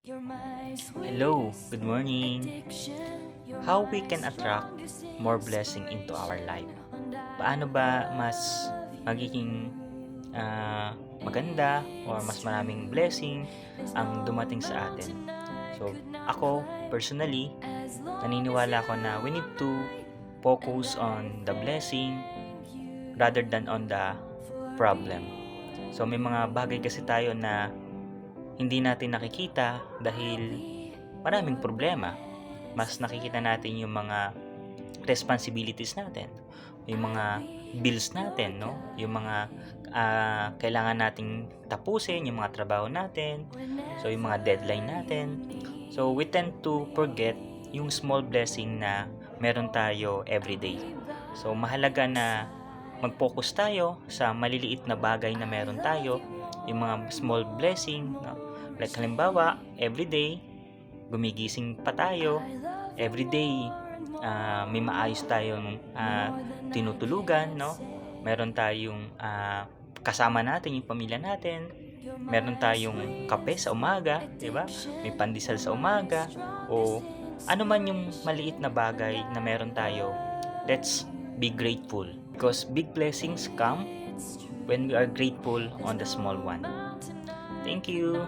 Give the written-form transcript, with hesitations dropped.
Hello, good morning. How we can attract more blessing into our life? Paano ba mas magiging maganda or mas maraming blessing ang dumating sa atin? So, ako personally, naniniwala ako na we need to focus on the blessing rather than on the problem. So, may mga bagay kasi tayo na hindi natin nakikita dahil maraming problema. Mas nakikita natin yung mga responsibilities natin, yung mga bills natin, no? Yung mga kailangan nating tapusin, yung mga trabaho natin, so yung mga deadline natin. So we tend to forget yung small blessing na meron tayo everyday. So mahalaga na mag-focus tayo sa maliliit na bagay na meron tayo, yung mga small blessing, no? Like halimbawa, everyday gumigising pa tayo, everyday may maayos tayong tinutulugan, no? Meron tayong kasama natin yung pamilya natin, meron tayong kape sa umaga, 'di ba? May pandesal sa umaga o ano man yung maliit na bagay na meron tayo. Let's be grateful because big blessings come when we are grateful on the small one. Thank you.